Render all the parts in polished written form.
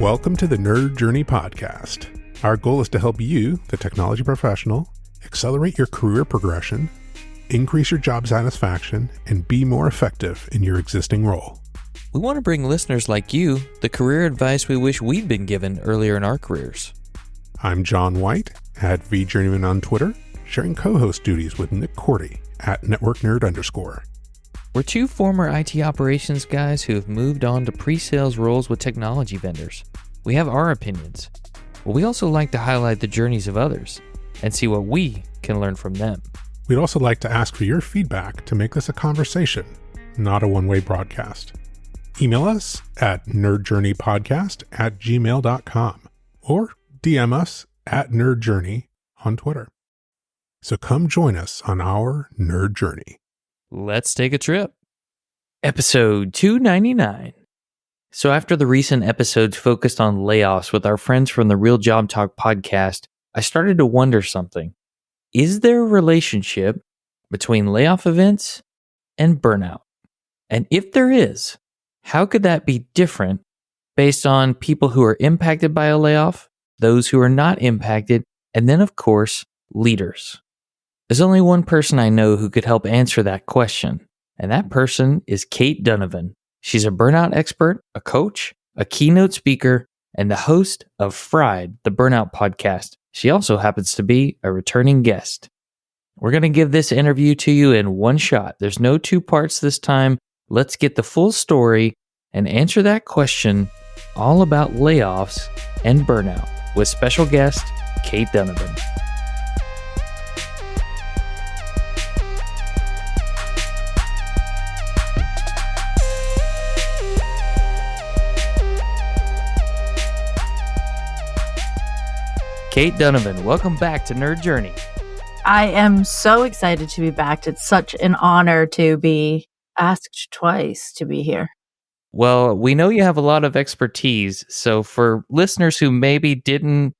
Welcome to the Nerd Journey Podcast. Our goal is to help you, the technology professional, accelerate your career progression, increase your job satisfaction, and be more effective in your existing role. We want to bring listeners like you the career advice we wish we'd been given earlier in our careers. I'm John White, at VJourneyman on Twitter, sharing co-host duties with Nick Cordy, at NetworkNerd_. We're two former IT operations guys who have moved on to pre-sales roles with technology vendors. We have our opinions, but we also like to highlight the journeys of others and see what we can learn from them. We'd also like to ask for your feedback to make this a conversation, not a one-way broadcast. Email us at nerdjourneypodcast@gmail.com or DM us at nerdjourney on Twitter. So come join us on our nerd journey. Let's take a trip. Episode 299. So after the recent episodes focused on layoffs with our friends from the Real Job Talk podcast, I started to wonder something. Is there a relationship between layoff events and burnout? And if there is, how could that be different based on people who are impacted by a layoff, those who are not impacted, and then, of course, leaders? There's only one person I know who could help answer that question, and that person is Cait Donovan. She's a burnout expert, a coach, a keynote speaker, and the host of Fried, the Burnout podcast. She also happens to be a returning guest. We're going to give this interview to you in one shot. There's no two parts this time. Let's get the full story and answer that question all about layoffs and burnout with special guest Cait Donovan. Cait Donovan, welcome back to Nerd Journey. I am so excited to be back. It's such an honor to be asked twice to be here. Well, we know you have a lot of expertise, so for listeners who maybe didn't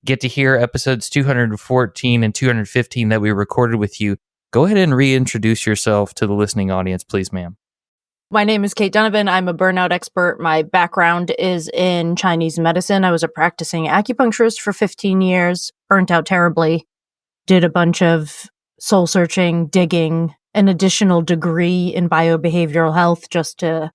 get to hear episodes 214 and 215 that we recorded with you, go ahead and reintroduce yourself to the listening audience, please, ma'am. My name is Cait Donovan. I'm a burnout expert. My background is in Chinese medicine. I was a practicing acupuncturist for 15 years, burnt out terribly, did a bunch of soul searching, digging, an additional degree in biobehavioral health just to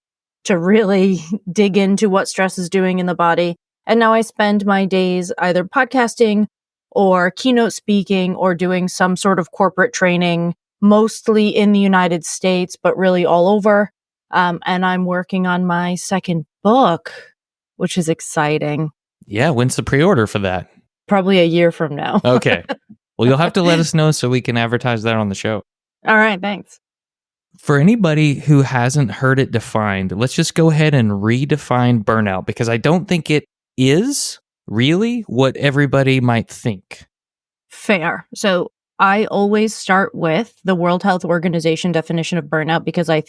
really dig into what stress is doing in the body. And now I spend my days either podcasting or keynote speaking or doing some sort of corporate training, mostly in the United States, but really all over. And I'm working on my second book, which is exciting. Yeah, when's the pre-order for that? Probably a year from now. Okay. Well, you'll have to let us know so we can advertise that on the show. All right, thanks. For anybody who hasn't heard it defined, let's just go ahead and redefine burnout, because I don't think it is really what everybody might think. Fair. So I always start with the World Health Organization definition of burnout, because I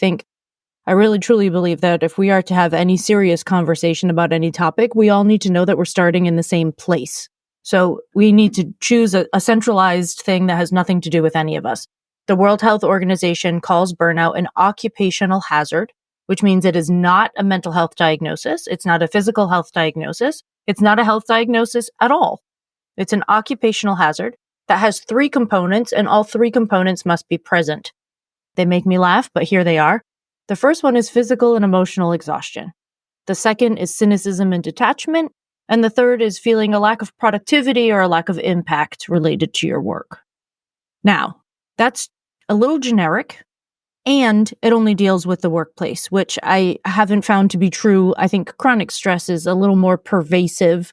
really truly believe that if we are to have any serious conversation about any topic, we all need to know that we're starting in the same place. So we need to choose a centralized thing that has nothing to do with any of us. The World Health Organization calls burnout an occupational hazard, which means it is not a mental health diagnosis. It's not a physical health diagnosis. It's not a health diagnosis at all. It's an occupational hazard that has 3 components, and all 3 components must be present. They make me laugh, but here they are. The first one is physical and emotional exhaustion. The second is cynicism and detachment. And the third is feeling a lack of productivity or a lack of impact related to your work. Now, that's a little generic, and it only deals with the workplace, which I haven't found to be true. I think chronic stress is a little more pervasive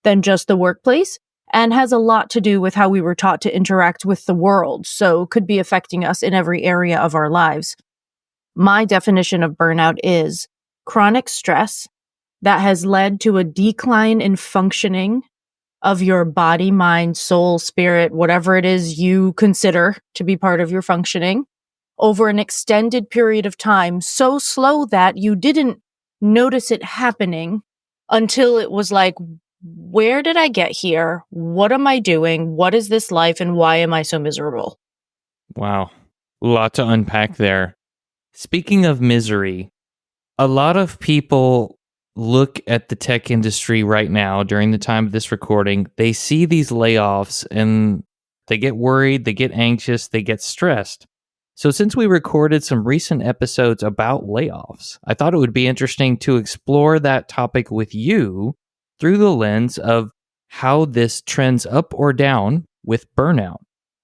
than just the workplace and has a lot to do with how we were taught to interact with the world, so could be affecting us in every area of our lives. My definition of burnout is chronic stress that has led to a decline in functioning of your body, mind, soul, spirit, whatever it is you consider to be part of your functioning over an extended period of time, so slow that you didn't notice it happening until it was like, where did I get here? What am I doing? What is this life? And why am I so miserable? Wow. A lot to unpack there. Speaking of misery, a lot of people look at the tech industry right now during the time of this recording, they see these layoffs and they get worried, they get anxious, they get stressed. So since we recorded some recent episodes about layoffs, I thought it would be interesting to explore that topic with you through the lens of how this trends up or down with burnout.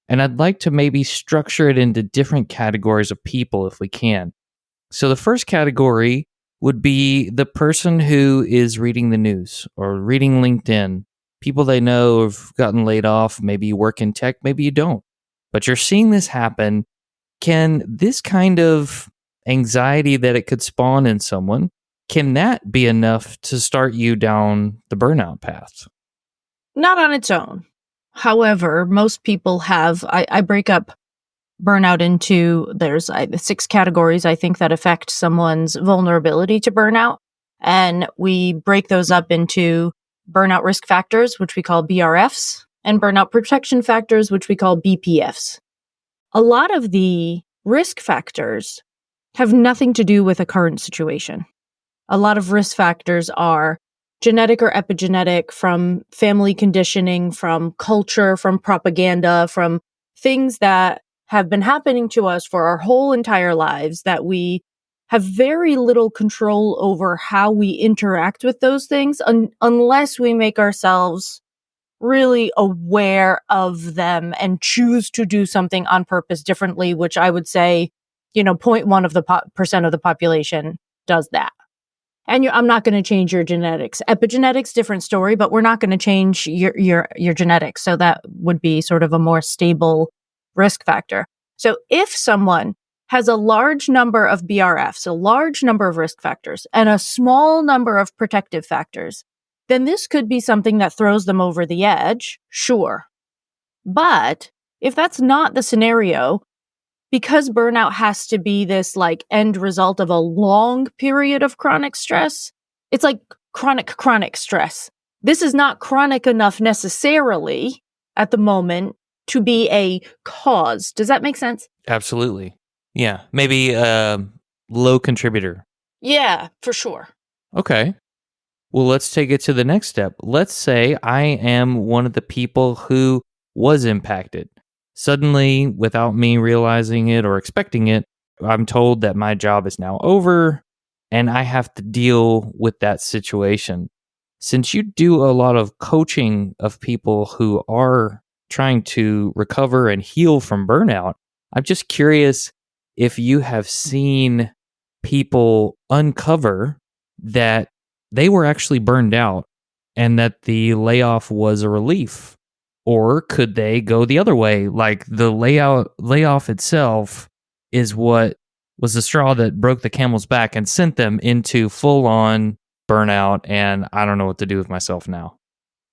And I'd like to maybe structure it into different categories of people if we can. So the first category would be the person who is reading the news or reading LinkedIn. People they know have gotten laid off. Maybe you work in tech, maybe you don't. But you're seeing this happen. Can this kind of anxiety that it could spawn in someone, can that be enough to start you down the burnout path? Not on its own. However, most people have, I break up burnout into, there's 6 categories, I think, that affect someone's vulnerability to burnout. And we break those up into burnout risk factors, which we call BRFs, and burnout protection factors, which we call BPFs. A lot of the risk factors have nothing to do with a current situation. A lot of risk factors are genetic or epigenetic, from family conditioning, from culture, from propaganda, from things that have been happening to us for our whole entire lives that we have very little control over how we interact with those things unless we make ourselves really aware of them and choose to do something on purpose differently, which I would say, 0.1 of the percent of the population does that. And I'm not going to change your genetics. Epigenetics, different story, but we're not going to change your genetics. So that would be sort of a more stable risk factor. So if someone has a large number of BRFs, a large number of risk factors, and a small number of protective factors, then this could be something that throws them over the edge, sure. But if that's not the scenario, because burnout has to be this end result of a long period of chronic stress, it's like chronic stress. This is not chronic enough necessarily at the moment to be a cause. Does that make sense? Absolutely. Yeah. Maybe a low contributor. Yeah, for sure. Okay. Well, let's take it to the next step. Let's say I am one of the people who was impacted. Suddenly, without me realizing it or expecting it, I'm told that my job is now over and I have to deal with that situation. Since you do a lot of coaching of people who are trying to recover and heal from burnout, I'm just curious if you have seen people uncover that they were actually burned out and that the layoff was a relief. Or could they go the other way? Like the layoff itself is what was the straw that broke the camel's back and sent them into full-on burnout, and I don't know what to do with myself now.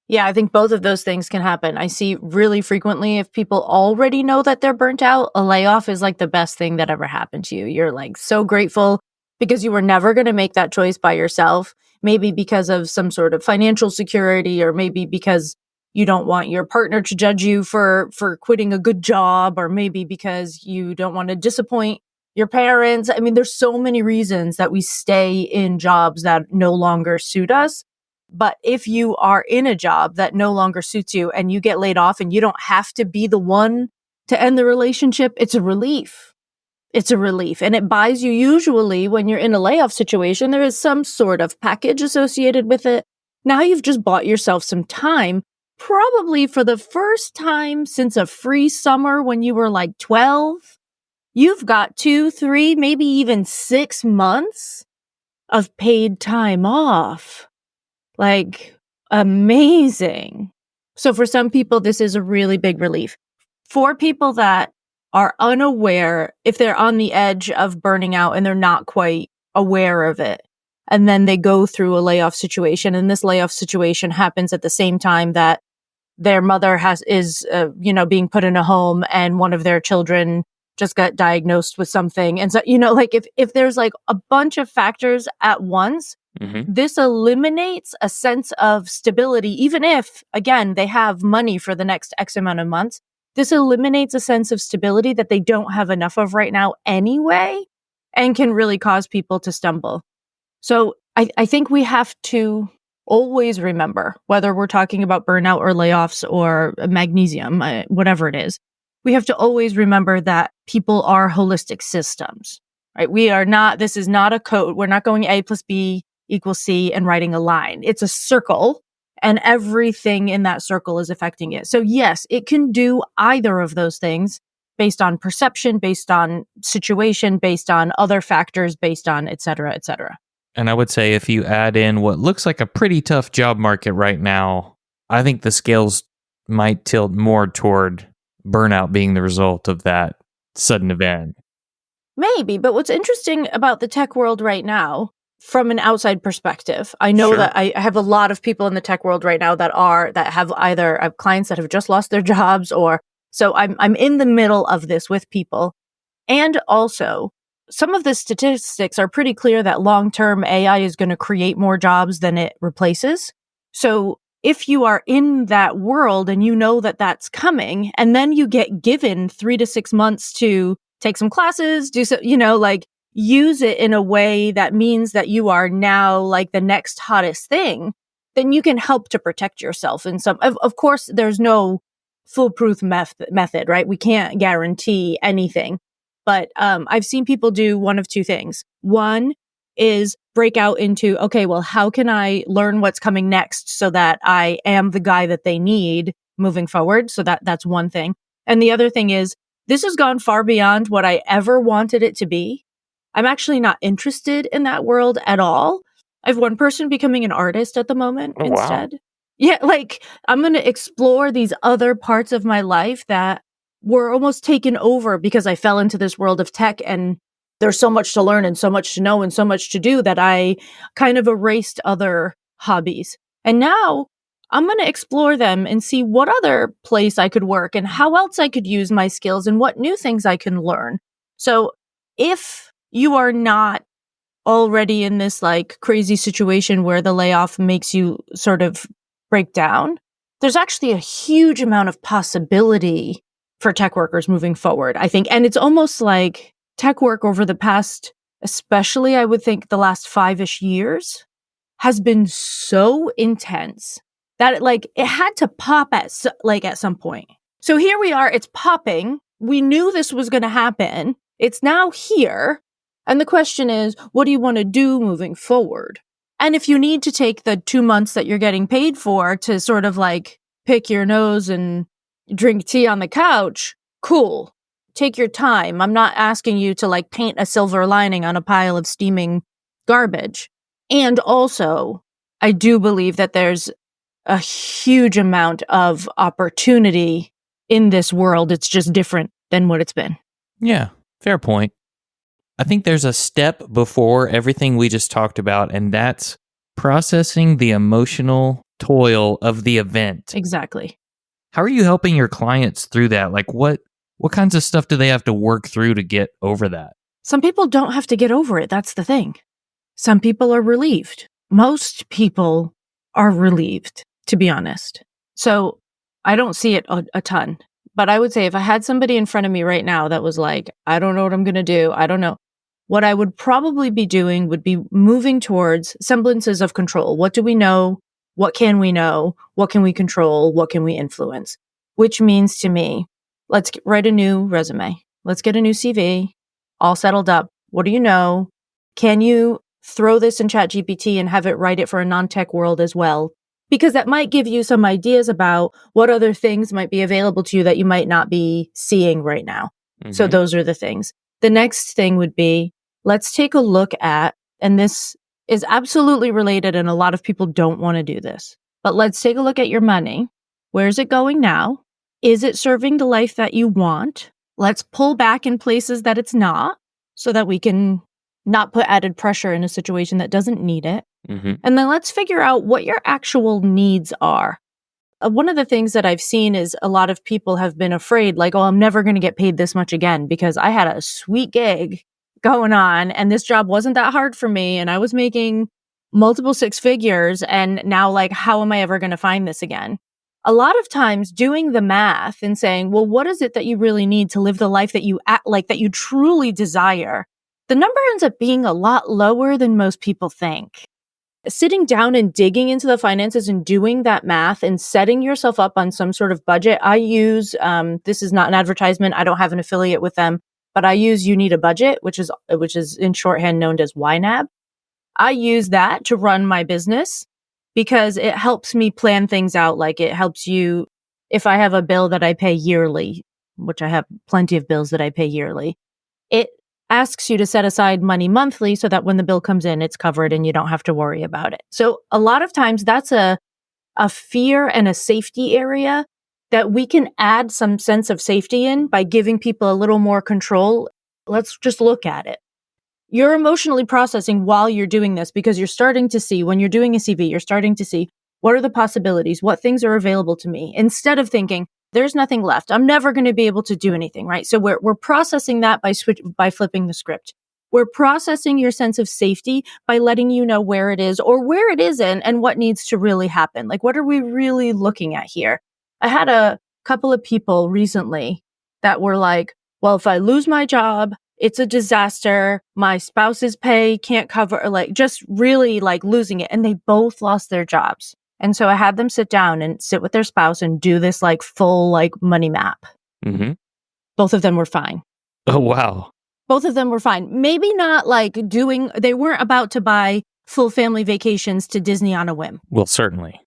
Yeah, I think both of those things can happen. I see really frequently, if people already know that they're burnt out, a layoff is like the best thing that ever happened to you. You're so grateful because you were never going to make that choice by yourself, maybe because of some sort of financial security, or maybe because you don't want your partner to judge you for quitting a good job, or maybe because you don't want to disappoint your parents. I mean, there's so many reasons that we stay in jobs that no longer suit us. But if you are in a job that no longer suits you and you get laid off and you don't have to be the one to end the relationship, it's a relief. It's a relief. And it buys you, usually when you're in a layoff situation, there is some sort of package associated with it. Now you've just bought yourself some time, probably for the first time since a free summer when you were 12. You've got 2, 3, maybe even 6 months of paid time off. Amazing. So for some people, this is a really big relief. For people that are unaware, if they're on the edge of burning out and they're not quite aware of it, and then they go through a layoff situation, and this layoff situation happens at the same time that their mother is being put in a home, and one of their children just got diagnosed with something. And so, if there's a bunch of factors at once, this eliminates a sense of stability, even if, again, they have money for the next X amount of months. This eliminates a sense of stability that they don't have enough of right now anyway, and can really cause people to stumble. So I think we have to always remember, whether we're talking about burnout or layoffs or magnesium, whatever it is, we have to always remember that people are holistic systems, right? This is not a code. We're not going A plus B equals C and writing a line. It's a circle, and everything in that circle is affecting it. So yes, it can do either of those things based on perception, based on situation, based on other factors, based on et cetera, et cetera. And I would say if you add in what looks like a pretty tough job market right now, I think the scales might tilt more toward burnout being the result of that sudden event. Maybe, but what's interesting about the tech world right now, from an outside perspective, I know that I have a lot of people in the tech world right now that have either clients that have just lost their jobs, or so I'm in the middle of this with people. And also, some of the statistics are pretty clear that long-term AI is going to create more jobs than it replaces. So if you are in that world and you know that that's coming, and then you get given 3 to 6 months to take some classes, do so, use it in a way that means that you are now like the next hottest thing, then you can help to protect yourself in some, of course, there's no foolproof method, right? We can't guarantee anything. But I've seen people do one of two things. One is break out into, okay, well, how can I learn what's coming next so that I am the guy that they need moving forward? So that's one thing. And the other thing is, this has gone far beyond what I ever wanted it to be. I'm actually not interested in that world at all. I have one person becoming an artist at the moment instead. Wow. Yeah, I'm going to explore these other parts of my life that were almost taken over because I fell into this world of tech, and there's so much to learn and so much to know and so much to do that I kind of erased other hobbies. And now I'm going to explore them and see what other place I could work and how else I could use my skills and what new things I can learn. So if you are not already in this crazy situation where the layoff makes you sort of break down, there's actually a huge amount of possibility for tech workers moving forward, I think. And it's almost like tech work over the past, especially I would think the last 5-ish years, has been so intense that it had to pop at some point. So here we are, it's popping. We knew this was going to happen. It's now here. And the question is, what do you want to do moving forward? And if you need to take the 2 months that you're getting paid for to sort of pick your nose and drink tea on the couch, cool. Take your time. I'm not asking you to paint a silver lining on a pile of steaming garbage. And also, I do believe that there's a huge amount of opportunity in this world. It's just different than what it's been. Yeah, fair point. I think there's a step before everything we just talked about, and that's processing the emotional toil of the event. Exactly. How are you helping your clients through that? What kinds of stuff do they have to work through to get over that? Some people don't have to get over it. That's the thing. Some people are relieved. Most people are relieved, to be honest. So I don't see it a ton. But I would say if I had somebody in front of me right now that was I don't know what I'm going to do, I don't know, what I would probably be doing would be moving towards semblances of control. What do we know? What can we know? What can we control? What can we influence? Which means to me, let's write a new resume. Let's get a new CV, all settled up. What do you know? Can you throw this in ChatGPT and have it write it for a non-tech world as well? Because that might give you some ideas about what other things might be available to you that you might not be seeing right now. Mm-hmm. So those are the things. The next thing would be, let's take a look at, and this is absolutely related, and a lot of people don't want to do this, but let's take a look at your money. Where's it going now? Is it serving the life that you want? Let's pull back in places that it's not, so that we can not put added pressure in a situation that doesn't need it. Mm-hmm. And then let's figure out what your actual needs are. One of the things that I've seen is a lot of people have been afraid, oh, I'm never going to get paid this much again because I had a sweet gig going on and this job wasn't that hard for me and I was making multiple 6 figures, and now how am I ever going to find this again? A lot of times doing the math and saying, well, what is it that you really need to live the life that you that you truly desire? The number ends up being a lot lower than most people think. sitting down and digging into the finances and doing that math and setting yourself up on some sort of budget. I use, this is not an advertisement. I don't have an affiliate with them, but I use You Need a Budget, which is in shorthand known as YNAB. I use that to run my business because it helps me plan things out. Like it helps you, if I have a bill that I pay yearly, which I have plenty of bills that I pay yearly, it asks you to set aside money monthly so that when the bill comes in, it's covered and you don't have to worry about it. So a lot of times that's a fear and a safety area that we can add some sense of safety in by giving people a little more control. Let's just look at it. You're emotionally processing while you're doing this because you're starting to see, when you're doing a CV, you're starting to see what are the possibilities, what things are available to me, instead of thinking, there's nothing left. I'm never going to be able to do anything, right? So we're processing that by flipping the script. We're processing your sense of safety by letting you know where it is or where it isn't and what needs to really happen. Like, what are we really looking at here? I had a couple of people recently that were like, well, if I lose my job, it's a disaster. My spouse's pay can't cover, like just really like losing it. And they both lost their jobs. And so I had them sit down and sit with their spouse and do this like full like money map. Mm-hmm. Both of them were fine. Oh, wow. Both of them were fine. Maybe not like they weren't about to buy full family vacations to Disney on a whim. Well, certainly.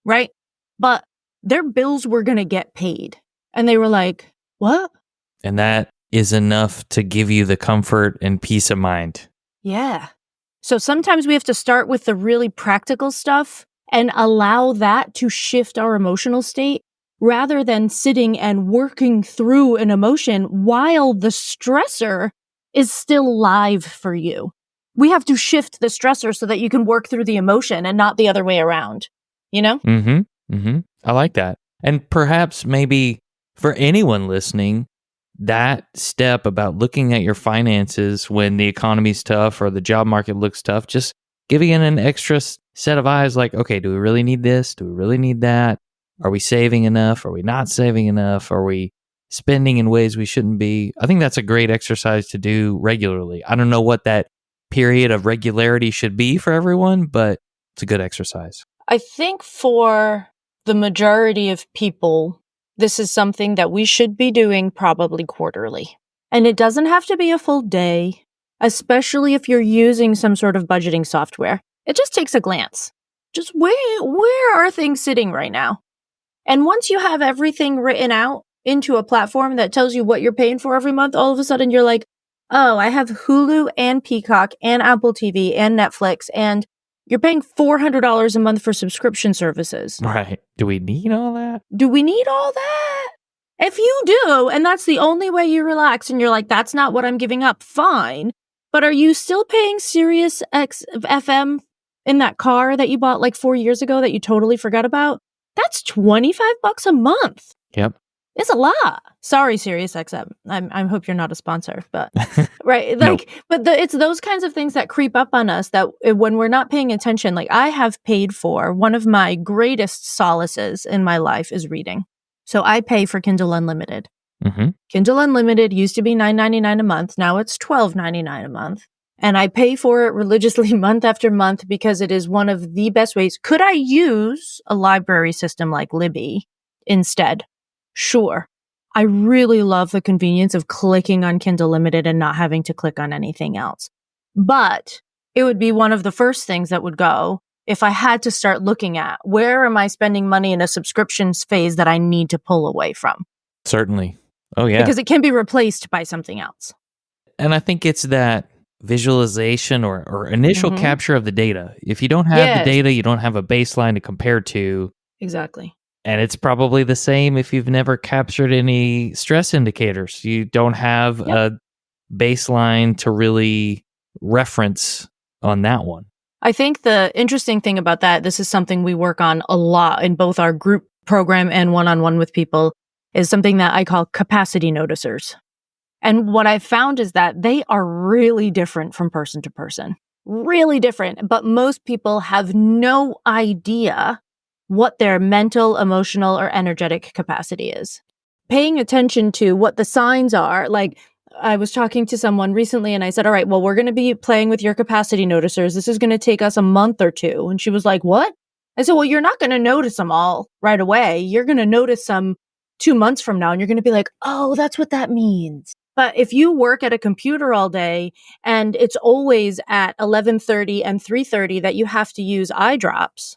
Right? But their bills were going to get paid. And they were like, what? And that is enough to give you the comfort and peace of mind. Yeah. So sometimes we have to start with the really practical stuff and allow that to shift our emotional state rather than sitting and working through an emotion while the stressor is still live for you. We have to shift the stressor so that you can work through the emotion and not the other way around, you know? Mm-hmm. Mm-hmm. I like that. And perhaps maybe for anyone listening, that step about looking at your finances when the economy's tough or the job market looks tough, just giving it an extra set of eyes like, okay, do we really need this? Do we really need that? Are we saving enough? Are we not saving enough? Are we spending in ways we shouldn't be? I think that's a great exercise to do regularly. I don't know what that period of regularity should be for everyone, but it's a good exercise. I think for the majority of people, this is something that we should be doing probably quarterly. And it doesn't have to be a full day, especially if you're using some sort of budgeting software. It just takes a glance. Just where are things sitting right now? And once you have everything written out into a platform that tells you what you're paying for every month, all of a sudden you're like, oh, I have Hulu and Peacock and Apple TV and Netflix, and you're paying $400 a month for subscription services. Right. Do we need all that? Do we need all that? If you do, and that's the only way you relax, and you're like, that's not what I'm giving up, fine. But are you still paying Sirius FM in that car that you bought like 4 years ago that you totally forgot about? That's $25 a month. Yep. It's a lot. Sorry, Sirius XM. I hope you're not a sponsor, but right, Nope. but it's those kinds of things that creep up on us that when we're not paying attention. Like I have paid for one of my greatest solaces in my life is reading. So I pay for Kindle Unlimited. Mm-hmm. Kindle Unlimited used to be $9.99 a month. Now it's $12.99 a month. And I pay for it religiously month after month because it is one of the best ways. Could I use a library system like Libby instead? Sure. I really love the convenience of clicking on Kindle Unlimited and not having to click on anything else. But it would be one of the first things that would go if I had to start looking at where am I spending money in a subscriptions phase that I need to pull away from? Certainly. Oh, yeah. Because it can be replaced by something else. And I think it's that visualization or initial capture of the data. If you don't have the data, you don't have a baseline to compare to. Exactly. And it's probably the same if you've never captured any stress indicators. You don't have a baseline to really reference on that one. I think the interesting thing about that, this is something we work on a lot in both our group program and one-on-one with people, is something that I call capacity noticers. And what I've found is that they are really different from person to person. Really different. But most people have no idea what their mental, emotional, or energetic capacity is. Paying attention to what the signs are, like I was talking to someone recently and I said, all right, well, we're going to be playing with your capacity noticers. This is going to take us a month or two. And she was like, what? I said, well, you're not going to notice them all right away. You're going to notice some 2 months from now and you're going to be like, oh, that's what that means. But if you work at a computer all day and it's always at 11:30 and 3:30 that you have to use eye drops,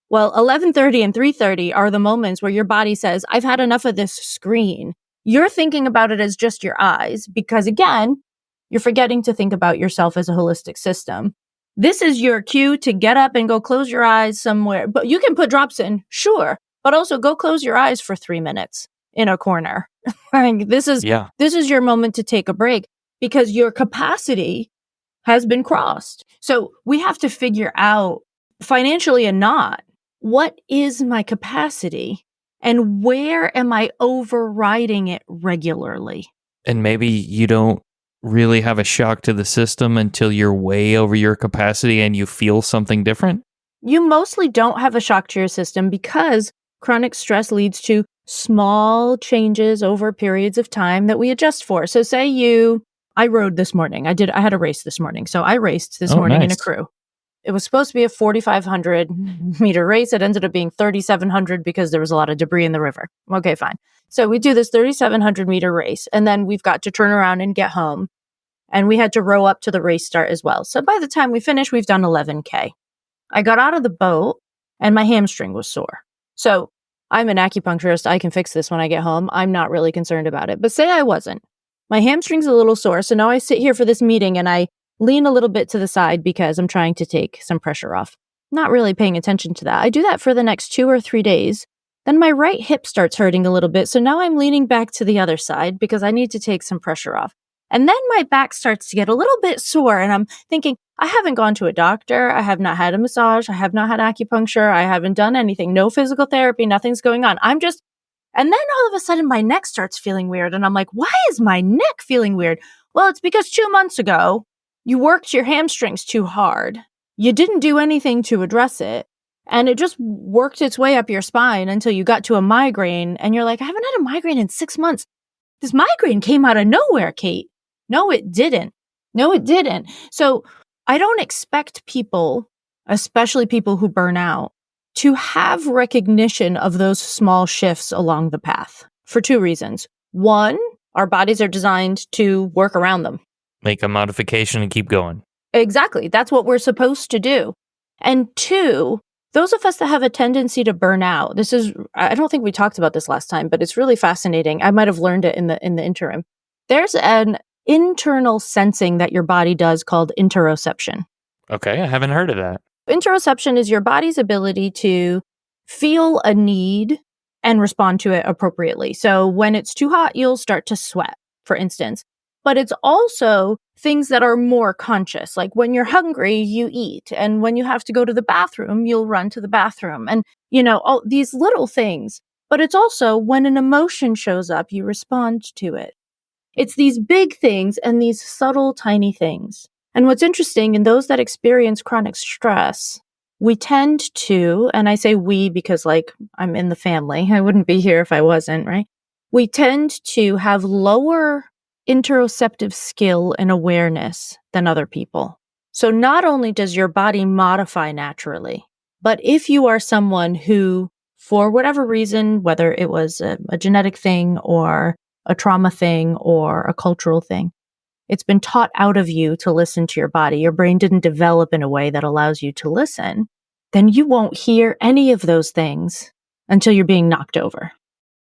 well, 11:30 and 3:30 are the moments where your body says, I've had enough of this screen. You're thinking about it as just your eyes because, again, you're forgetting to think about yourself as a holistic system. This is your cue to get up and go close your eyes somewhere. But you can put drops in, sure, but also go close your eyes for 3 minutes in a corner. Like, this is your moment to take a break because your capacity has been crossed. So we have to figure out, financially and not, what is my capacity and where am I overriding it regularly? And maybe you don't really have a shock to the system until you're way over your capacity and you feel something different? You mostly don't have a shock to your system because chronic stress leads to small changes over periods of time that we adjust for. So say I rode this morning. I had a race this morning. So I raced this morning in a crew. It was supposed to be a 4,500 meter race. It ended up being 3,700 because there was a lot of debris in the river. Okay, fine. So we do this 3,700 meter race and then we've got to turn around and get home. And we had to row up to the race start as well. So by the time we finish, we've done 11K. I got out of the boat and my hamstring was sore. So I'm an acupuncturist. I can fix this when I get home. I'm not really concerned about it. But say I wasn't. My hamstring's a little sore. So now I sit here for this meeting and I lean a little bit to the side because I'm trying to take some pressure off. Not really paying attention to that. I do that for the next 2 or 3 days. Then my right hip starts hurting a little bit. So now I'm leaning back to the other side because I need to take some pressure off. And then my back starts to get a little bit sore. And I'm thinking, I haven't gone to a doctor. I have not had a massage. I have not had acupuncture. I haven't done anything. No physical therapy. Nothing's going on. And then all of a sudden my neck starts feeling weird. And I'm like, why is my neck feeling weird? Well, it's because 2 months ago, you worked your hamstrings too hard. You didn't do anything to address it. And it just worked its way up your spine until you got to a migraine. And you're like, I haven't had a migraine in 6 months. This migraine came out of nowhere, Cait. No, it didn't. So I don't expect people, especially people who burn out, to have recognition of those small shifts along the path for 2 reasons. One, our bodies are designed to work around them. Make a modification and keep going. Exactly. That's what we're supposed to do. And 2, those of us that have a tendency to burn out, I don't think we talked about this last time, but it's really fascinating. I might have learned it in the interim. There's an internal sensing that your body does called interoception. Okay, I haven't heard of that. Interoception is your body's ability to feel a need and respond to it appropriately. So when it's too hot, you'll start to sweat, for instance. But it's also things that are more conscious. Like when you're hungry, you eat. And when you have to go to the bathroom, you'll run to the bathroom. And, all these little things. But it's also when an emotion shows up, you respond to it. It's these big things and these subtle, tiny things. And what's interesting, in those that experience chronic stress, we tend to, and I say we because I'm in the family. I wouldn't be here if I wasn't, right? We tend to have lower interoceptive skill and awareness than other people. So not only does your body modify naturally, but if you are someone who, for whatever reason, whether it was a genetic thing or a trauma thing or a cultural thing, it's been taught out of you to listen to your body. Your brain didn't develop in a way that allows you to listen. Then you won't hear any of those things until you're being knocked over.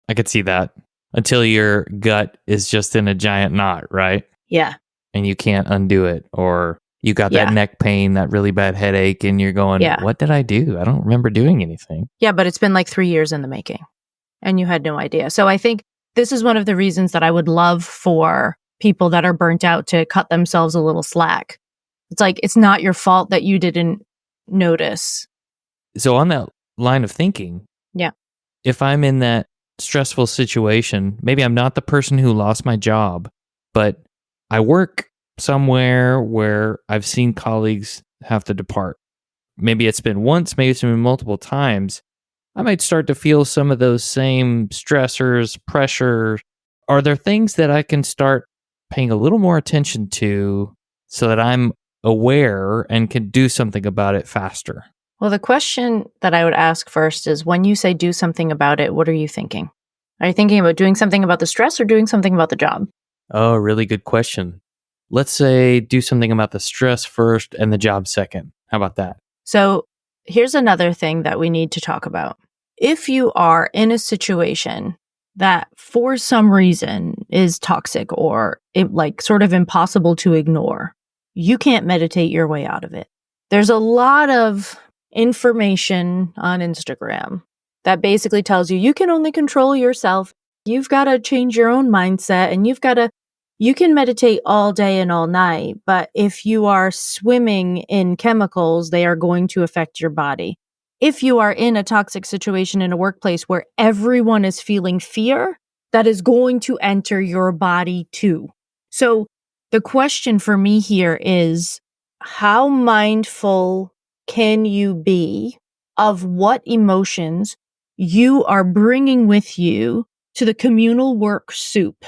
I could see that. Until your gut is just in a giant knot, right? Yeah. And you can't undo it. Or you got that neck pain, that really bad headache, and you're going, what did I do? I don't remember doing anything. Yeah, but it's been 3 years in the making. And you had no idea. So I think this is one of the reasons that I would love for people that are burnt out to cut themselves a little slack. It's it's not your fault that you didn't notice. So on that line of thinking, if I'm in that stressful situation, maybe I'm not the person who lost my job, but I work somewhere where I've seen colleagues have to depart. Maybe it's been once, maybe it's been multiple times. I might start to feel some of those same stressors, pressure. Are there things that I can start paying a little more attention to so that I'm aware and can do something about it faster? Well, the question that I would ask first is, when you say do something about it, what are you thinking? Are you thinking about doing something about the stress or doing something about the job? Oh, really good question. Let's say do something about the stress first and the job second. How about that? So here's another thing that we need to talk about. If you are in a situation that for some reason is toxic or sort of impossible to ignore, you can't meditate your way out of it. There's a lot of information on Instagram that basically tells you can only control yourself. You've got to change your own mindset, and you can meditate all day and all night, but if you are swimming in chemicals, they are going to affect your body. If you are in a toxic situation in a workplace where everyone is feeling fear, that is going to enter your body too. So the question for me here is, how mindful can you be of what emotions you are bringing with you to the communal work soup?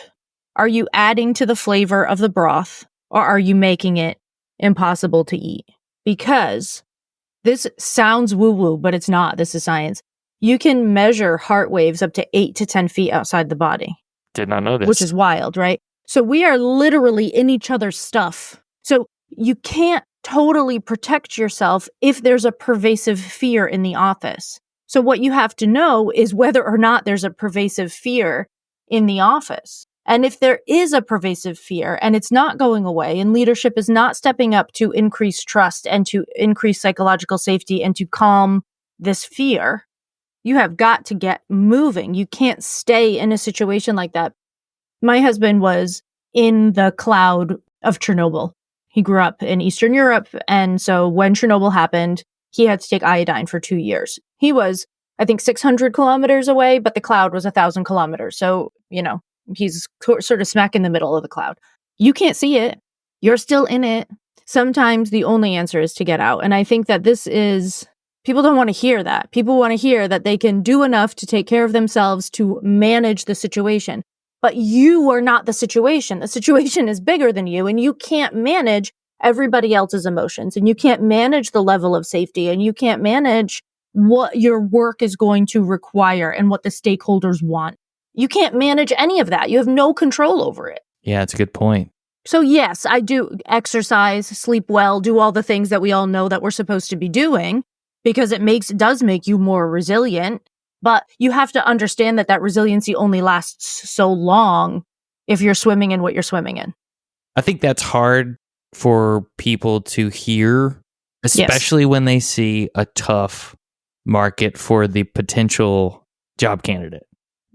Are you adding to the flavor of the broth, or are you making it impossible to eat? Because this sounds woo-woo, but it's not. This is science. You can measure heart waves up to 8 to 10 feet outside the body. Did not know this. Which is wild, right? So we are literally in each other's stuff. So you can't totally protect yourself if there's a pervasive fear in the office. So what you have to know is whether or not there's a pervasive fear in the office. And if there is a pervasive fear and it's not going away and leadership is not stepping up to increase trust and to increase psychological safety and to calm this fear, you have got to get moving. You can't stay in a situation like that. My husband was in the cloud of Chernobyl. He grew up in Eastern Europe. And so when Chernobyl happened, he had to take iodine for 2 years. He was, I think, 600 kilometers away, but the cloud was 1,000 kilometers. So, he's sort of smack in the middle of the cloud. You can't see it. You're still in it. Sometimes the only answer is to get out. And I think that people don't want to hear that. People want to hear that they can do enough to take care of themselves to manage the situation. But you are not the situation. The situation is bigger than you, and you can't manage everybody else's emotions, and you can't manage the level of safety, and you can't manage what your work is going to require and what the stakeholders want. You can't manage any of that. You have no control over it. Yeah, that's a good point. So yes, I do exercise, sleep well, do all the things that we all know that we're supposed to be doing, because it does make you more resilient. But you have to understand that resiliency only lasts so long if you're swimming in what you're swimming in. I think that's hard for people to hear, especially when they see a tough market for the potential job candidate.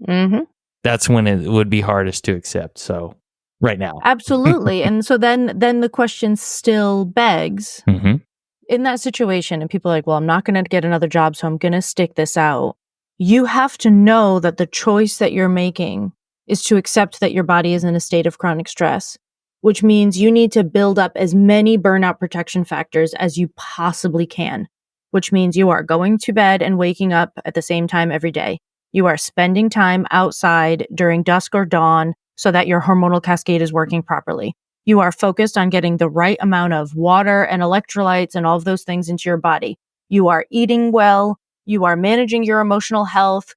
Mm-hmm. That's when it would be hardest to accept. So right now. Absolutely. And so then the question still begs, in that situation, and people are like, well, I'm not going to get another job, so I'm going to stick this out. You have to know that the choice that you're making is to accept that your body is in a state of chronic stress, which means you need to build up as many burnout protection factors as you possibly can, which means you are going to bed and waking up at the same time every day. You are spending time outside during dusk or dawn so that your hormonal cascade is working properly. You are focused on getting the right amount of water and electrolytes and all of those things into your body. You are eating well. You are managing your emotional health.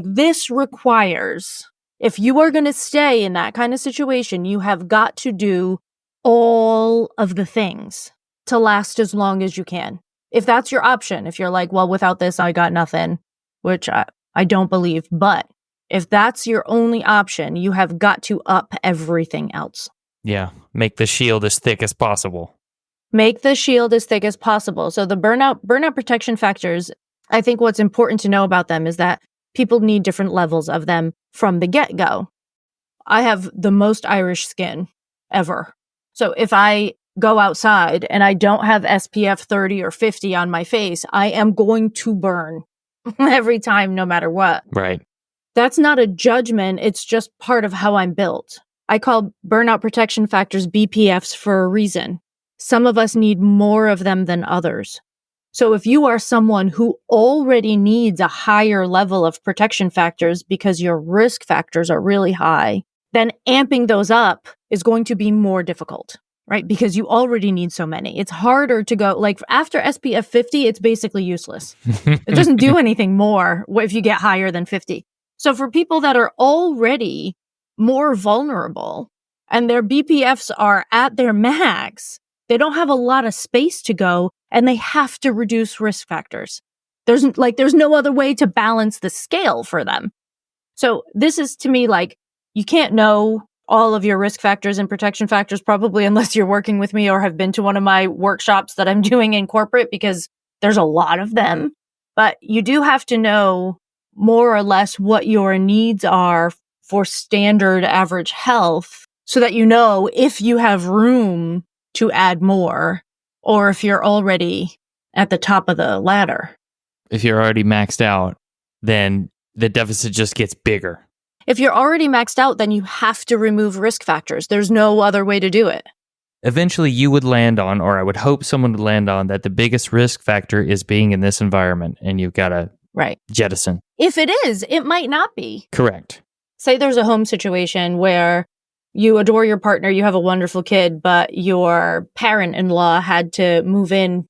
This requires, if you are going to stay in that kind of situation, you have got to do all of the things to last as long as you can. If that's your option, if you're like, well, without this, I got nothing, which I don't believe. But if that's your only option, you have got to up everything else. Yeah. Make the shield as thick as possible. Make the shield as thick as possible. So the burnout protection factors, I think what's important to know about them is that people need different levels of them from the get-go. I have the most Irish skin ever. So if I go outside and I don't have SPF 30 or 50 on my face, I am going to burn every time, no matter what. Right. That's not a judgment. It's just part of how I'm built. I call burnout protection factors BPFs for a reason. Some of us need more of them than others. So if you are someone who already needs a higher level of protection factors because your risk factors are really high, then amping those up is going to be more difficult, right? Because you already need so many. It's harder to go, like after SPF 50, it's basically useless. It doesn't do anything more if you get higher than 50. So for people that are already more vulnerable and their BPFs are at their max, they don't have a lot of space to go and they have to reduce risk factors. There's no other way to balance the scale for them. So this is to me like, you can't know all of your risk factors and protection factors probably unless you're working with me or have been to one of my workshops that I'm doing in corporate, because there's a lot of them. But you do have to know more or less what your needs are for standard average health so that you know if you have room to add more or if you're already at the top of the ladder. If you're already maxed out, then the deficit just gets bigger. If you're already maxed out, then you have to remove risk factors. There's no other way to do it. Eventually you would land on, or I would hope someone would land on, that the biggest risk factor is being in this environment and you've got to jettison. If it is, it might not be. Correct. Say there's a home situation where you adore your partner, you have a wonderful kid, but your parent-in-law had to move in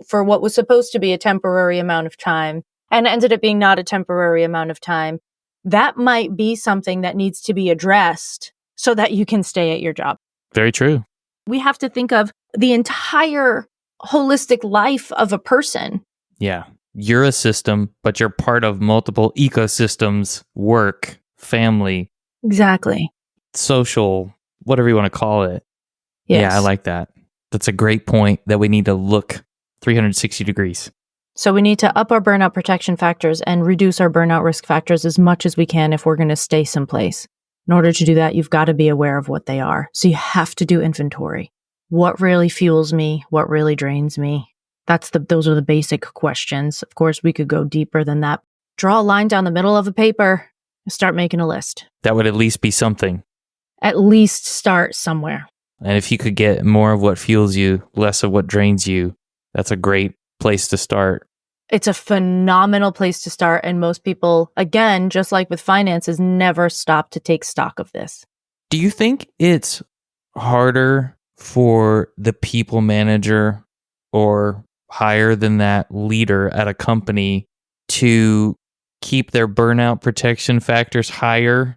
for what was supposed to be a temporary amount of time and ended up being not a temporary amount of time. That might be something that needs to be addressed so that you can stay at your job. Very true. We have to think of the entire holistic life of a person. Yeah. You're a system, but you're part of multiple ecosystems, work, family. Exactly. Social, whatever you want to call it. Yes. Yeah, I like that. That's a great point that we need to look 360 degrees. So we need to up our burnout protection factors and reduce our burnout risk factors as much as we can if we're going to stay someplace. In order to do that, you've got to be aware of what they are. So you have to do inventory. What really fuels me? What really drains me? Those are the basic questions. Of course, we could go deeper than that. Draw a line down the middle of a paper and start making a list. That would at least be something. At least start somewhere. And if you could get more of what fuels you, less of what drains you, that's a great place to start. It's a phenomenal place to start. And most people, again, just like with finances, never stop to take stock of this. Do you think it's harder for the people manager or higher than that leader at a company to keep their burnout protection factors higher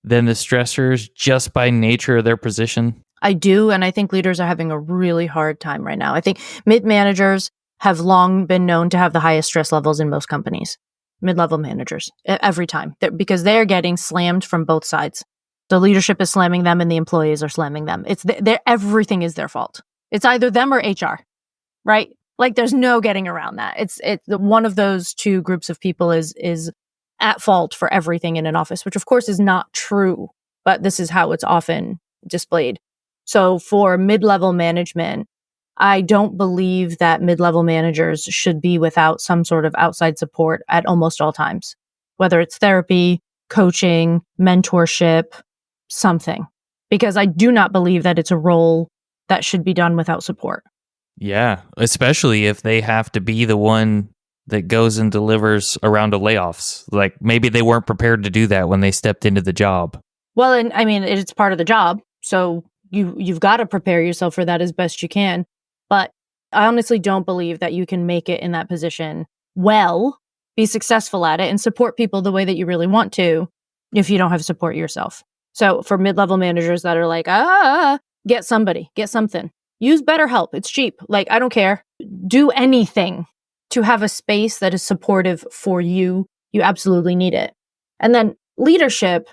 than the stressors just by nature of their position? I do. And I think leaders are having a really hard time right now. I think mid-managers have long been known to have the highest stress levels in most companies. Mid-level managers, every time, because they're getting slammed from both sides. The leadership is slamming them and the employees are slamming them. Everything is their fault. It's either them or HR, right? Like there's no getting around that. It's one of those two groups of people is at fault for everything in an office, which of course is not true, but this is how it's often displayed. So for mid-level management, I don't believe that mid-level managers should be without some sort of outside support at almost all times, whether it's therapy, coaching, mentorship, something, because I do not believe that it's a role that should be done without support. Yeah, especially if they have to be the one that goes and delivers a round of layoffs. Like maybe they weren't prepared to do that when they stepped into the job. Well, and I mean, it's part of the job. So you've got to prepare yourself for that as best you can. But I honestly don't believe that you can make it in that position well, be successful at it, and support people the way that you really want to if you don't have support yourself. So for mid-level managers that are like, get somebody, get something. Use BetterHelp. It's cheap. Like, I don't care. Do anything to have a space that is supportive for you. You absolutely need it. And then leadership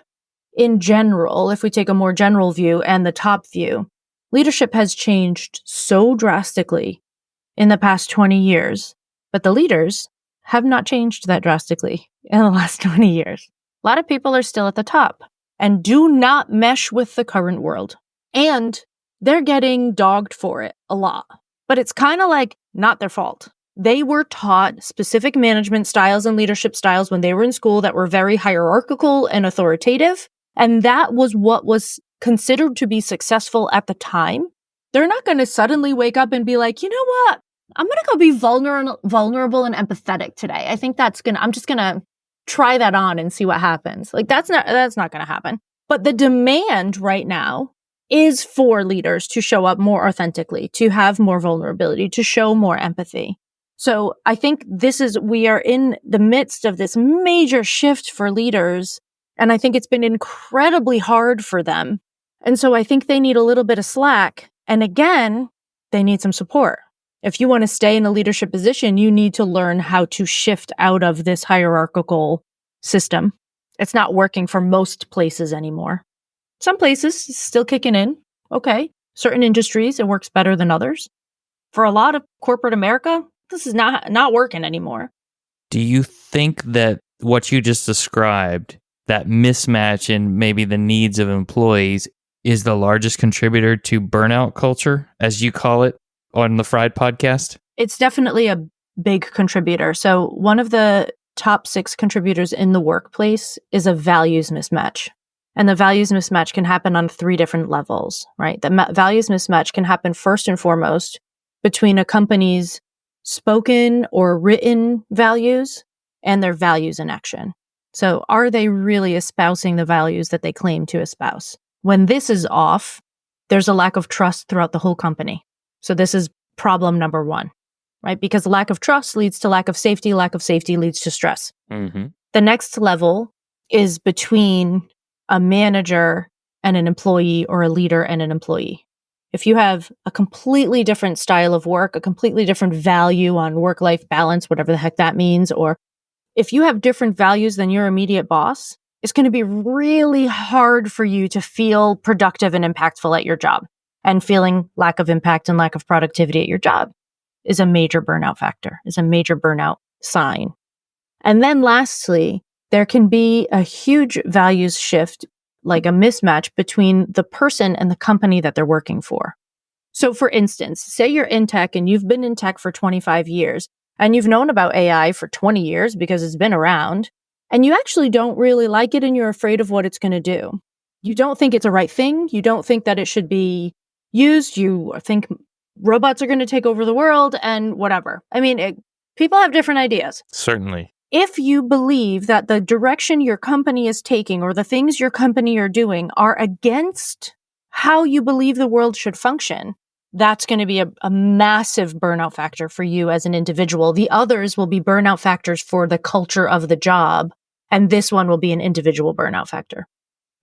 in general, if we take a more general view and the top view, leadership has changed so drastically in the past 20 years, but the leaders have not changed that drastically in the last 20 years. A lot of people are still at the top and do not mesh with the current world. And they're getting dogged for it a lot. But it's kind of like not their fault. They were taught specific management styles and leadership styles when they were in school that were very hierarchical and authoritative. And that was what was considered to be successful at the time. They're not going to suddenly wake up and be like, you know what? I'm going to go be vulnerable and empathetic today. I think I'm just going to try that on and see what happens. Like that's not going to happen. But the demand right now is for leaders to show up more authentically, to have more vulnerability, to show more empathy. So I think we are in the midst of this major shift for leaders. And I think it's been incredibly hard for them. And so I think they need a little bit of slack. And again, they need some support. If you want to stay in a leadership position, you need to learn how to shift out of this hierarchical system. It's not working for most places anymore. Some places it's still kicking in. Okay. Certain industries, it works better than others. For a lot of corporate America, this is not working anymore. Do you think that what you just described, that mismatch in maybe the needs of employees, is the largest contributor to burnout culture, as you call it, on the Fried podcast? It's definitely a big contributor. So one of the top 6 contributors in the workplace is a values mismatch. And the values mismatch can happen on 3 different levels, right? The values mismatch can happen first and foremost between a company's spoken or written values and their values in action. So are they really espousing the values that they claim to espouse? When this is off, there's a lack of trust throughout the whole company. So this is problem number 1, right? Because lack of trust leads to lack of safety leads to stress. Mm-hmm. The next level is between a manager and an employee or a leader and an employee. If you have a completely different style of work, a completely different value on work-life balance, whatever the heck that means, or if you have different values than your immediate boss, it's going to be really hard for you to feel productive and impactful at your job. And feeling lack of impact and lack of productivity at your job is a major burnout factor, is a major burnout sign. And then lastly, there can be a huge values shift, like a mismatch between the person and the company that they're working for. So for instance, say you're in tech and you've been in tech for 25 years and you've known about AI for 20 years because it's been around and you actually don't really like it and you're afraid of what it's going to do. You don't think it's a right thing. You don't think that it should be used. You think robots are going to take over the world and whatever. I mean, people have different ideas. Certainly. If you believe that the direction your company is taking or the things your company are doing are against how you believe the world should function, that's going to be a massive burnout factor for you as an individual. The others will be burnout factors for the culture of the job, and this one will be an individual burnout factor.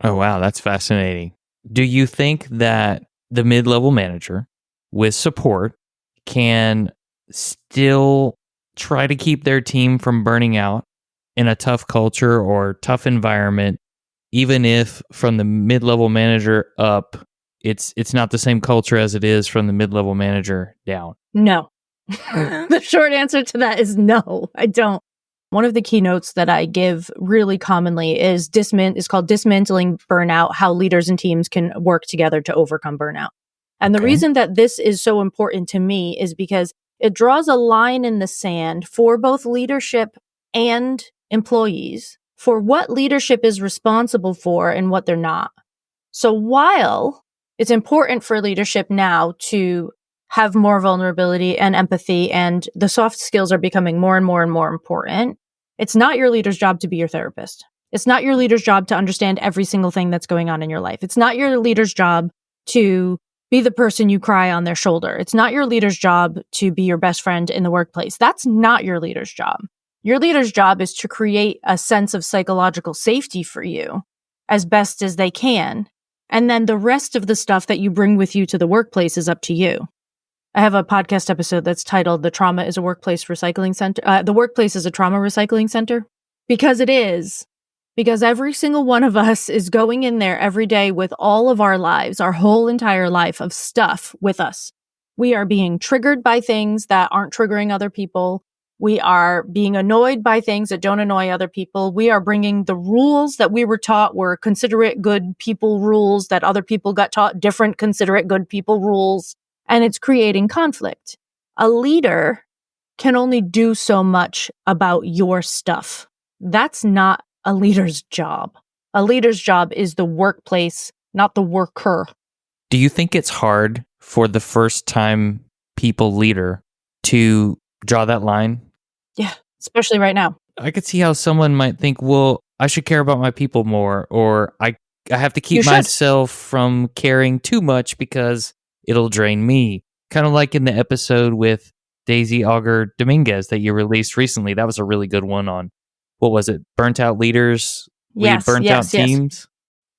Oh, wow. That's fascinating. Do you think that the mid-level manager with support can still try to keep their team from burning out in a tough culture or tough environment, even if from the mid-level manager up, it's not the same culture as it is from the mid-level manager down? No. The short answer to that is no, I don't. One of the keynotes that I give really commonly is called Dismantling Burnout, How Leaders and Teams Can Work Together to Overcome Burnout. And the reason that this is so important to me is because it draws a line in the sand for both leadership and employees for what leadership is responsible for and what they're not. So while it's important for leadership now to have more vulnerability and empathy, and the soft skills are becoming more and more and more important, it's not your leader's job to be your therapist. It's not your leader's job to understand every single thing that's going on in your life. It's not your leader's job to be the person you cry on their shoulder. It's not your leader's job to be your best friend in the workplace. That's not your leader's job. Your leader's job is to create a sense of psychological safety for you as best as they can. And then the rest of the stuff that you bring with you to the workplace is up to you. I have a podcast episode that's titled The Trauma is a Workplace Recycling Center. The workplace is a trauma recycling center. Because it is. Because every single one of us is going in there every day with all of our lives, our whole entire life of stuff with us. We are being triggered by things that aren't triggering other people. We are being annoyed by things that don't annoy other people. We are bringing the rules that we were taught were considerate good people rules that other people got taught different considerate good people rules. And it's creating conflict. A leader can only do so much about your stuff. That's not a leader's job. A leader's job is the workplace, not the worker. Do you think it's hard for the first time people leader to draw that line? Yeah, especially right now. I could see how someone might think, well, I should care about my people more, or I I have to keep You should. myself from caring too much because it'll drain me. Kind of like in the episode with Daisy Auger Dominguez that you released recently. That was a really good one on, what was it? Burnt out leaders lead burnt out teams?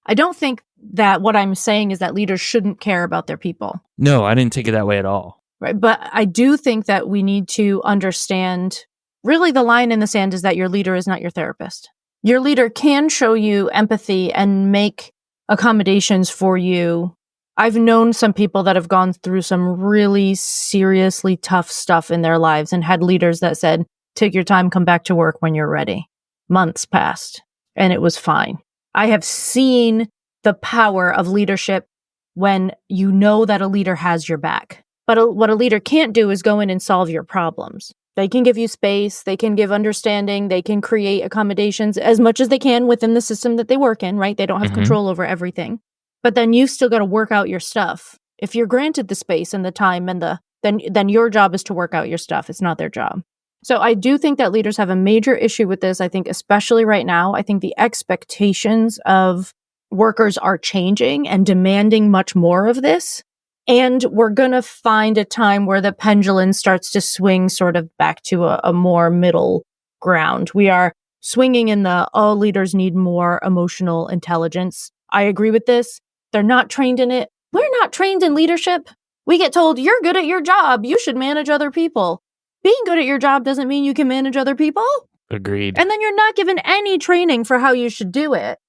I don't think that what I'm saying is that leaders shouldn't care about their people. No, I didn't take it that way at all. Right. But I do think that we need to understand, really the line in the sand is that your leader is not your therapist. Your leader can show you empathy and make accommodations for you. I've known some people that have gone through some really seriously tough stuff in their lives and had leaders that said, take your time, come back to work when you're ready. Months passed and it was fine. I have seen the power of leadership when you know that a leader has your back. But what a leader can't do is go in and solve your problems. They can give you space, they can give understanding, they can create accommodations as much as they can within the system that they work in, right? They don't have control over everything. But then you've still got to work out your stuff. If you're granted the space and the time and then your job is to work out your stuff. It's not their job. So I do think that leaders have a major issue with this. I think especially right now, I think the expectations of workers are changing and demanding much more of this. And we're going to find a time where the pendulum starts to swing sort of back to a more middle ground. We are swinging in all leaders need more emotional intelligence. I agree with this. They're not trained in it. We're not trained in leadership. We get told, you're good at your job. You should manage other people. Being good at your job doesn't mean you can manage other people. Agreed. And then you're not given any training for how you should do it.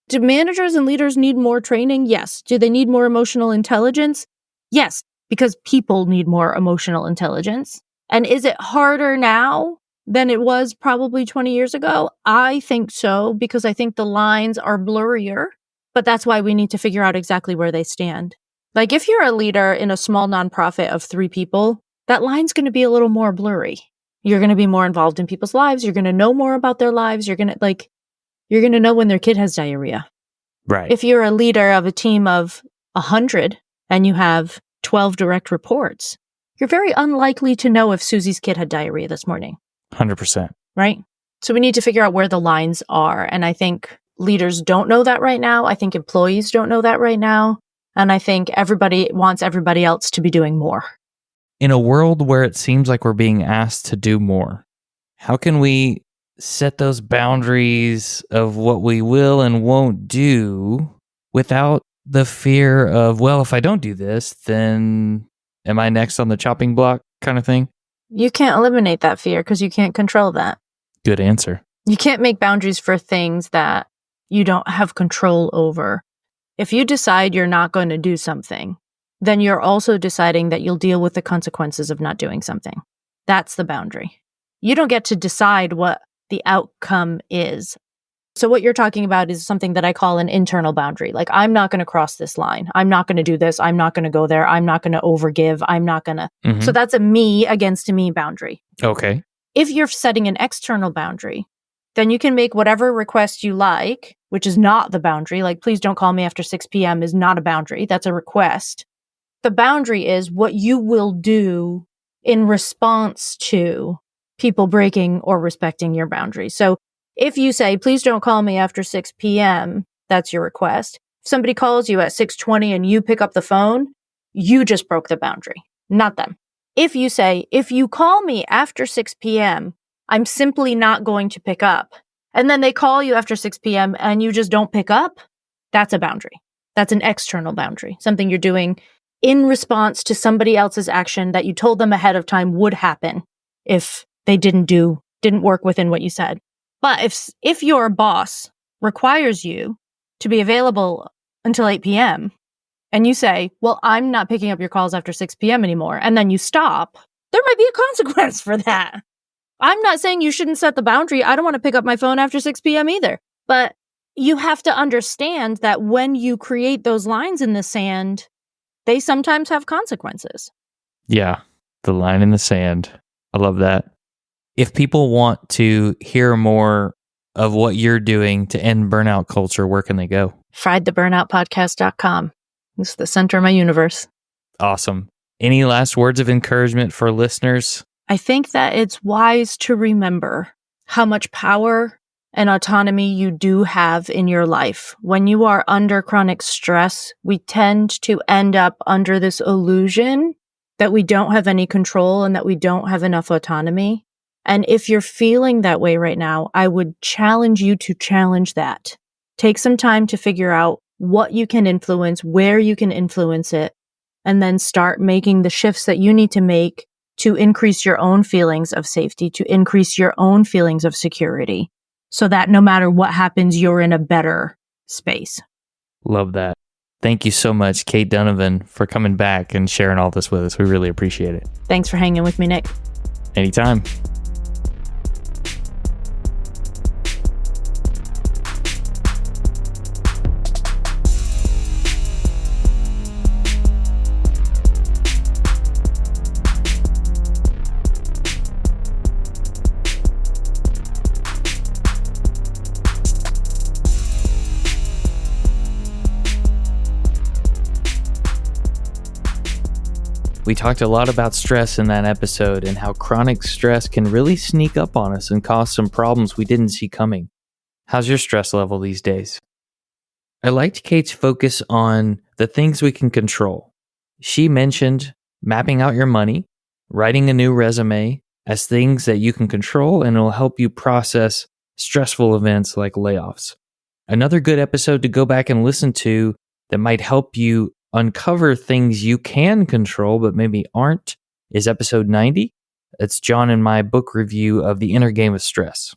Do managers and leaders need more training? Yes. Do they need more emotional intelligence? Yes, because people need more emotional intelligence. And is it harder now than it was probably 20 years ago? I think so, because I think the lines are blurrier. But that's why we need to figure out exactly where they stand. Like if you're a leader in a small nonprofit of 3 people, that line's going to be a little more blurry. You're going to be more involved in people's lives. You're going to know more about their lives. You're going to know when their kid has diarrhea. Right. If you're a leader of a team of 100 and you have 12 direct reports, you're very unlikely to know if Susie's kid had diarrhea this morning. 100%. Right? So we need to figure out where the lines are. And I think leaders don't know that right now. I think employees don't know that right now. And I think everybody wants everybody else to be doing more. In a world where it seems like we're being asked to do more, how can we set those boundaries of what we will and won't do without the fear of, well, if I don't do this, then am I next on the chopping block kind of thing? You can't eliminate that fear because you can't control that. Good answer. You can't make boundaries for things that you don't have control over. If you decide you're not going to do something, then you're also deciding that you'll deal with the consequences of not doing something. That's the boundary. You don't get to decide what the outcome is. So what you're talking about is something that I call an internal boundary. Like, I'm not going to cross this line. I'm not going to do this. I'm not going to go there. I'm not going to overgive. I'm not going to. Mm-hmm. So that's a me against a me boundary. Okay. If you're setting an external boundary, then you can make whatever request you like, which is not the boundary. Like, please don't call me after 6 p.m. is not a boundary. That's a request. The boundary is what you will do in response to people breaking or respecting your boundaries. So if you say, please don't call me after 6 p.m., that's your request. If somebody calls you at 6:20 and you pick up the phone, you just broke the boundary, not them. If you say, if you call me after 6 p.m., I'm simply not going to pick up, and then they call you after 6 p.m. and you just don't pick up, that's a boundary. That's an external boundary, something you're doing in response to somebody else's action that you told them ahead of time would happen if they didn't work within what you said. But if your boss requires you to be available until 8 p.m. and you say, well, I'm not picking up your calls after 6 p.m. anymore, and then you stop, there might be a consequence for that. I'm not saying you shouldn't set the boundary. I don't want to pick up my phone after 6 p.m. either. But you have to understand that when you create those lines in the sand, they sometimes have consequences. Yeah, the line in the sand. I love that. If people want to hear more of what you're doing to end burnout culture, where can they go? friedtheburnoutpodcast.com. It's the center of my universe. Awesome. Any last words of encouragement for listeners? I think that it's wise to remember how much power and autonomy you do have in your life. When you are under chronic stress, we tend to end up under this illusion that we don't have any control and that we don't have enough autonomy. And if you're feeling that way right now, I would challenge you to challenge that. Take some time to figure out what you can influence, where you can influence it, and then start making the shifts that you need to make to increase your own feelings of safety, to increase your own feelings of security, so that no matter what happens, you're in a better space. Love that. Thank you so much, Cait Donovan, for coming back and sharing all this with us. We really appreciate it. Thanks for hanging with me, Nick. Anytime. We talked a lot about stress in that episode and how chronic stress can really sneak up on us and cause some problems we didn't see coming. How's your stress level these days? I liked Cait's focus on the things we can control. She mentioned mapping out your money, writing a new resume as things that you can control, and it'll help you process stressful events like layoffs. Another good episode to go back and listen to that might help you uncover things you can control but maybe aren't is episode 90. It's John and my book review of The Inner Game of Stress.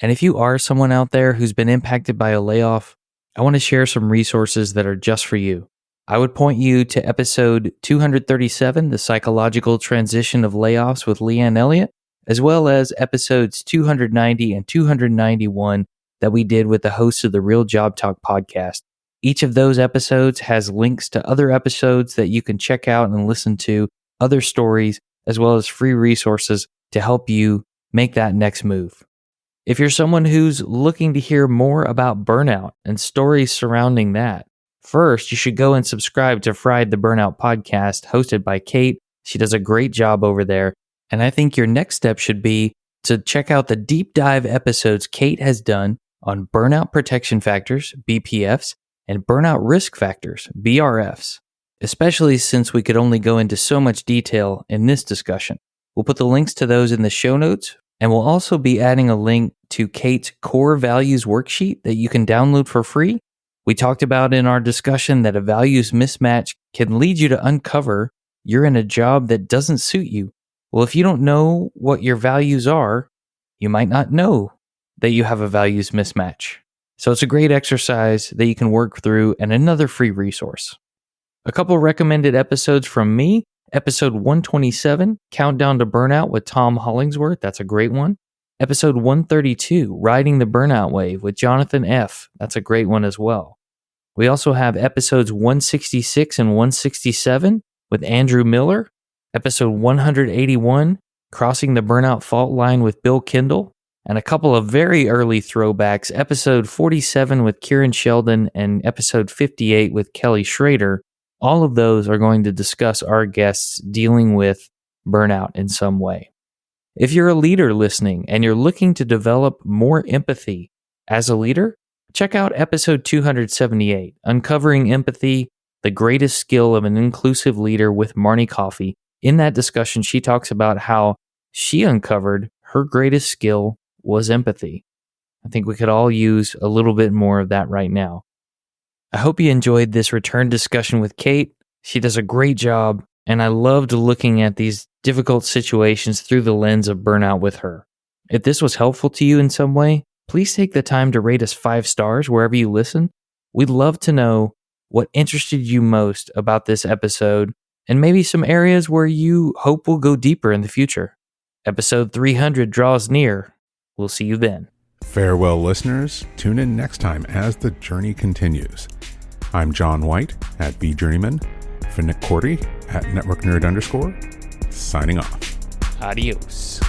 And if you are someone out there who's been impacted by a layoff, I want to share some resources that are just for you. I would point you to episode 237, The Psychological Transition of Layoffs with Leanne Elliott, as well as episodes 290 and 291 that we did with the hosts of the Real Job Talk podcast. Each of those episodes has links to other episodes that you can check out and listen to, other stories, as well as free resources to help you make that next move. If you're someone who's looking to hear more about burnout and stories surrounding that, first, you should go and subscribe to Fried the Burnout podcast hosted by Cait. She does a great job over there. And I think your next step should be to check out the deep dive episodes Cait has done on burnout protection factors, BPFs, and burnout risk factors, BRFs, especially since we could only go into so much detail in this discussion. We'll put the links to those in the show notes, and we'll also be adding a link to Cait's core values worksheet that you can download for free. We talked about in our discussion that a values mismatch can lead you to uncover you're in a job that doesn't suit you. Well, if you don't know what your values are, you might not know that you have a values mismatch. So it's a great exercise that you can work through and another free resource. A couple recommended episodes from me. Episode 127, Countdown to Burnout with Tom Hollingsworth. That's a great one. Episode 132, Riding the Burnout Wave with Jonathan F. That's a great one as well. We also have episodes 166 and 167 with Andrew Miller. Episode 181, Crossing the Burnout Fault Line with Bill Kindle. And a couple of very early throwbacks, episode 47 with Kieran Sheldon and episode 58 with Kelly Schrader. All of those are going to discuss our guests dealing with burnout in some way. If you're a leader listening and you're looking to develop more empathy as a leader, check out episode 278, Uncovering Empathy, the Greatest Skill of an Inclusive Leader with Marnie Coffey. In that discussion, she talks about how she uncovered her greatest skill was empathy. I think we could all use a little bit more of that right now. I hope you enjoyed this return discussion with Cait. She does a great job, and I loved looking at these difficult situations through the lens of burnout with her. If this was helpful to you in some way, please take the time to rate us 5 stars wherever you listen. We'd love to know what interested you most about this episode and maybe some areas where you hope will go deeper in the future. Episode 300 draws near. We'll see you then. Farewell, listeners. Tune in next time as the journey continues. I'm John White at BJourneyman, for Nick Cordy at NetworkNerd_, signing off. Adios.